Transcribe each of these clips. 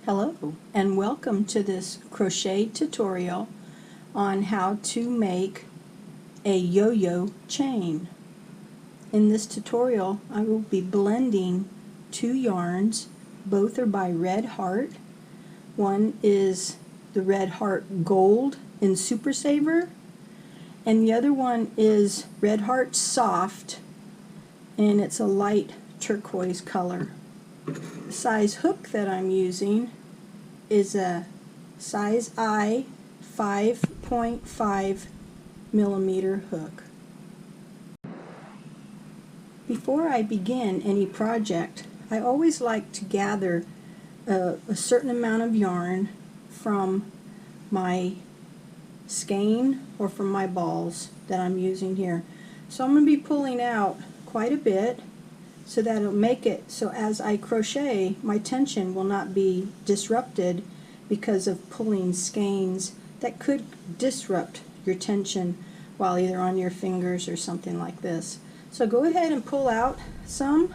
Hello and welcome to this crochet tutorial on how to make a yo-yo chain. In this tutorial I will be blending two yarns. Both are by Red Heart. One is the Red Heart Gold in Super Saver and the other one is Red Heart Soft and it's a light turquoise color. The size hook that I'm using is a size I 5.5 millimeter hook. Before I begin any project, I always like to gather a certain amount of yarn from my skein or from my balls that I'm using here. So I'm going to be pulling out quite a bit so that it'll make it so as I crochet my tension will not be disrupted because of pulling skeins that could disrupt your tension while either on your fingers or something like this. So go ahead and pull out some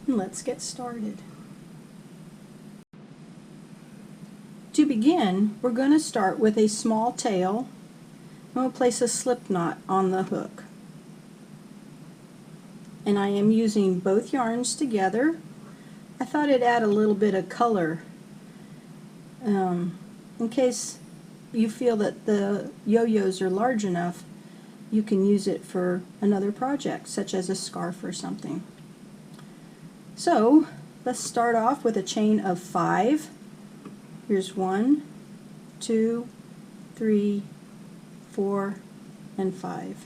and let's get started. To begin, we're going to start with a small tail and we'll place a slip knot on the hook. And I am using both yarns together. I thought it'd add a little bit of color in case you feel that the yo-yos are large enough, you can use it for another project such as a scarf or something. So let's start off with a chain of 5. Here's 1, 2, 3, 4, and 5.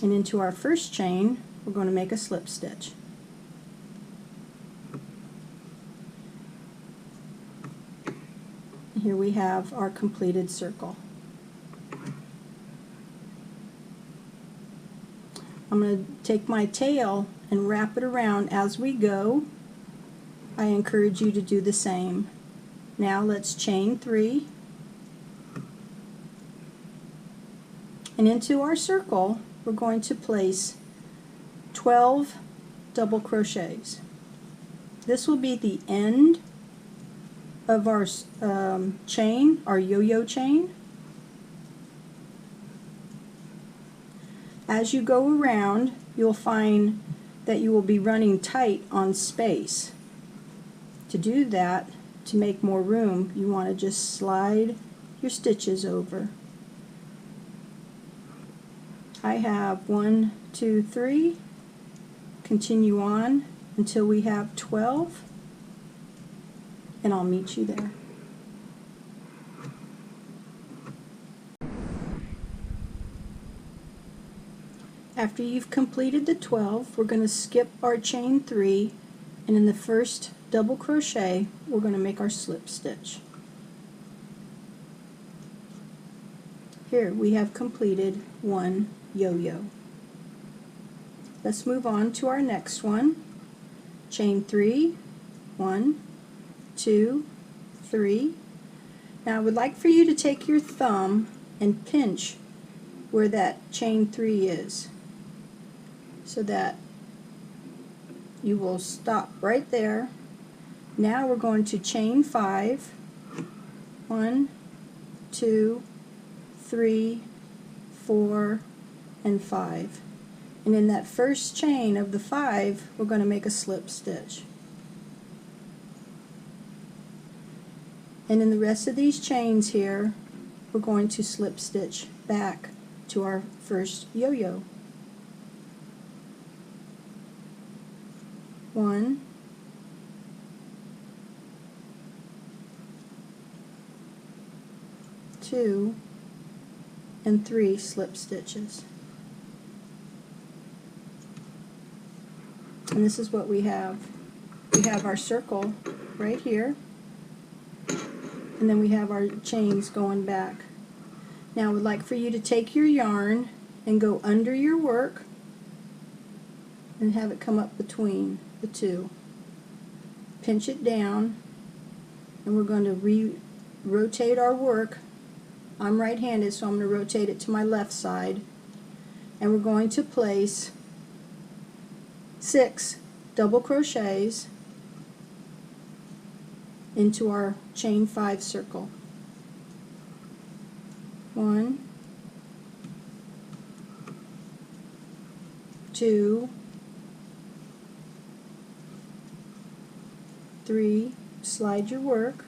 And into our first chain we're going to make a slip stitch. Here we have our completed circle. I'm going to take my tail and wrap it around as we go. I encourage you to do the same. Now let's chain 3 and into our circle we're going to place 12 double crochets. This will be the end of our chain, our yo-yo chain. As you go around, you'll find that you will be running tight on space. To do that, to make more room, you want to just slide your stitches over. I have 1, 2, 3. Continue on until we have 12, and I'll meet you there. After you've completed the 12, we're going to skip our chain 3, and in the first double crochet we're going to make our slip stitch. Here we have completed one yo-yo. Let's move on to our next one. Chain 3, 1, 2, 3. Now I would like for you to take your thumb and pinch where that chain 3 is so that you will stop right there. Now we're going to chain 5. 1, 2, 3, 4, and 5. And in that first chain of the 5, we're going to make a slip stitch. And in the rest of these chains here, we're going to slip stitch back to our first yo-yo. 1, 2, and 3 slip stitches. And this is what we have. We have our circle right here, and then we have our chains going back. Now I would like for you to take your yarn and go under your work and have it come up between the two. Pinch it down, and we're going to rotate our work. I'm right-handed, so I'm going to rotate it to my left side, and we're going to place 6 double crochets into our chain 5 circle. 1, 2, 3, slide your work,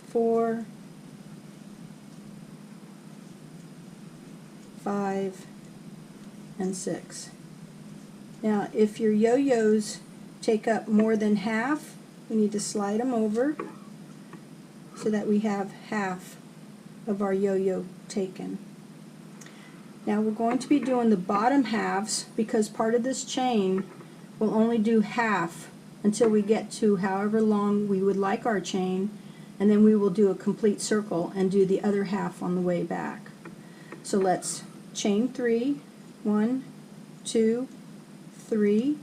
4, 5, and 6. Now if your yo-yos take up more than half, we need to slide them over so that we have half of our yo-yo taken. Now we're going to be doing the bottom halves because part of this chain will only do half until we get to however long we would like our chain, and then we will do a complete circle and do the other half on the way back. So let's chain 3, 1, 2, 3,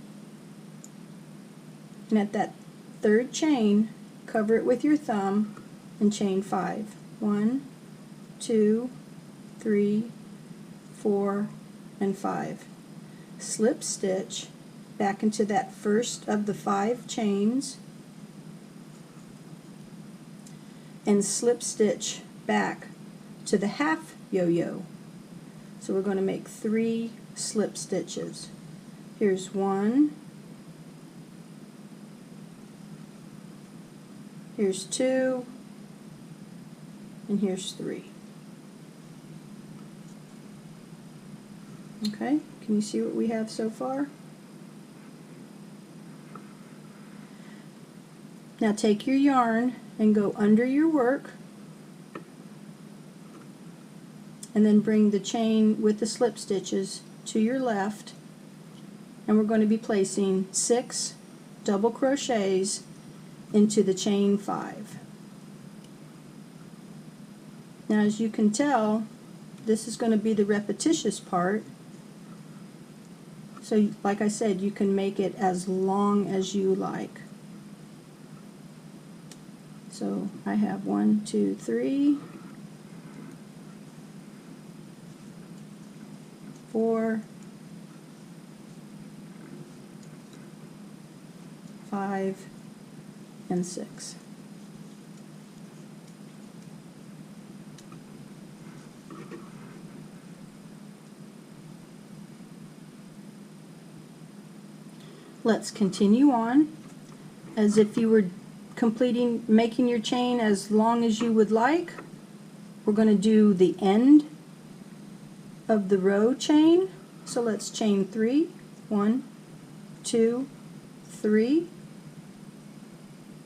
and at that third chain, cover it with your thumb and chain 5. 1, 2, 3, 4, and 5. Slip stitch back into that first of the 5 chains and slip stitch back to the half yo-yo. So we're going to make 3 slip stitches. Here's 1, here's 2, and here's 3. Okay, can you see what we have so far? Now take your yarn and go under your work, and then bring the chain with the slip stitches to your left, and we're going to be placing 6 double crochets into the chain 5. Now as you can tell, this is going to be the repetitious part, so like I said, you can make it as long as you like. So I have 1, 2, 3, 4, 5, and 6. Let's continue on as if you were making your chain as long as you would like. We're going to do the end of the row chain. So let's chain 3, 1, 2, 3.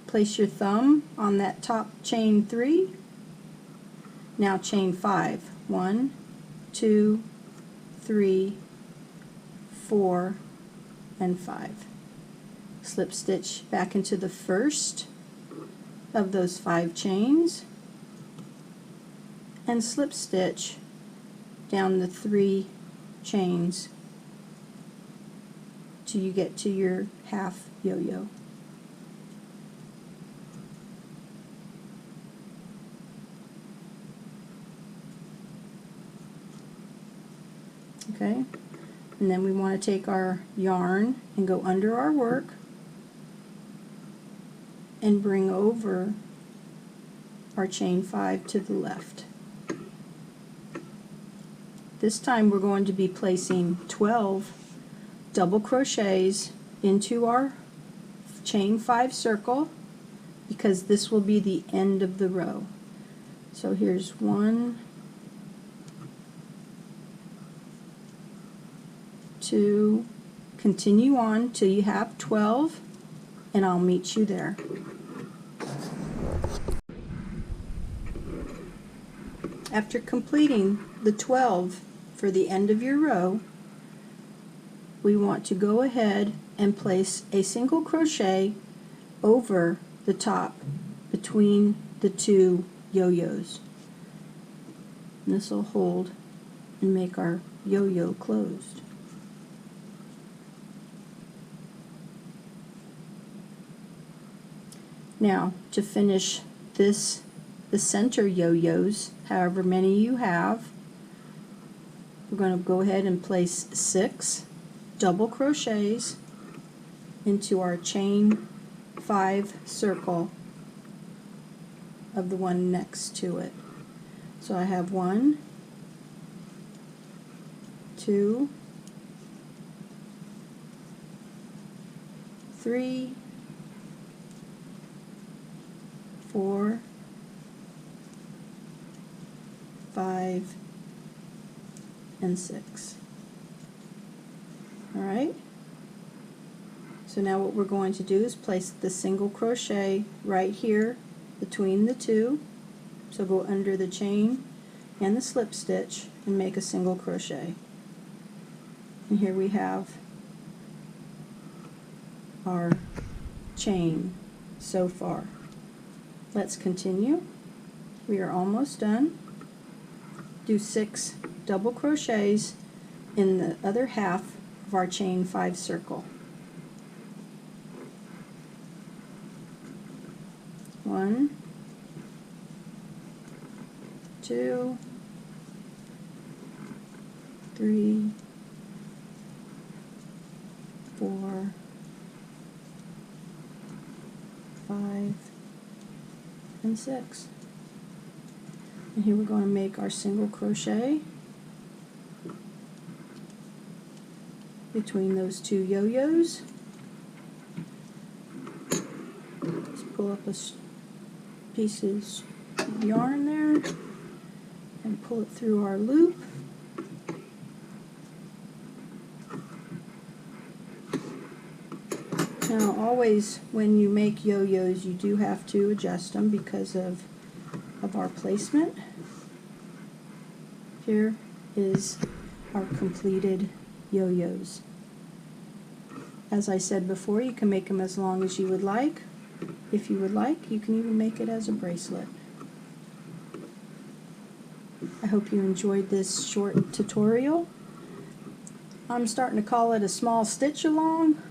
Place your thumb on that top chain 3. Now chain 5, 1, 2, 3, 4, and 5. Slip stitch back into the first of those 5 chains and slip stitch down the 3 chains till you get to your half yo-yo. Okay, and then we want to take our yarn and go under our work and bring over our chain 5 to the left. This time we're going to be placing 12 double crochets into our chain 5 circle because this will be the end of the row. So here's 1, 2, continue on till you have 12, and I'll meet you there. After completing the 12 for the end of your row, we want to go ahead and place a single crochet over the top between the 2 yo-yos. This will hold and make our yo-yo closed. Now, to finish the center yo-yos, however many you have, we're going to go ahead and place 6 double crochets into our chain 5 circle of the one next to it. So I have 1, 2, 3, 4, 5, and 6. Alright, so now what we're going to do is place the single crochet right here between the two. So go under the chain and the slip stitch and make a single crochet. And here we have our chain so far. Let's continue. We are almost done. Do 6 double crochets in the other half of our chain 5 circle. 1, 2, 3, 4, 5, and 6. And here we're going to make our single crochet between those 2 yo-yos. Just pull up a piece of yarn there and pull it through our loop. Now always when you make yo-yos you do have to adjust them because of our placement. Here is our completed yo-yos. As I said before, you can make them as long as you would like. If you would like, you can even make it as a bracelet. I hope you enjoyed this short tutorial. I'm starting to call it a small stitch along.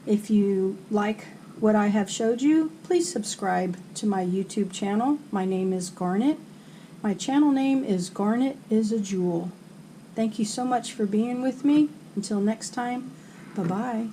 If you like what I have showed you, please subscribe to my YouTube channel. My name is Garnet. My channel name is Garnet is a Jewel. Thank you so much for being with me. Until next time, bye-bye.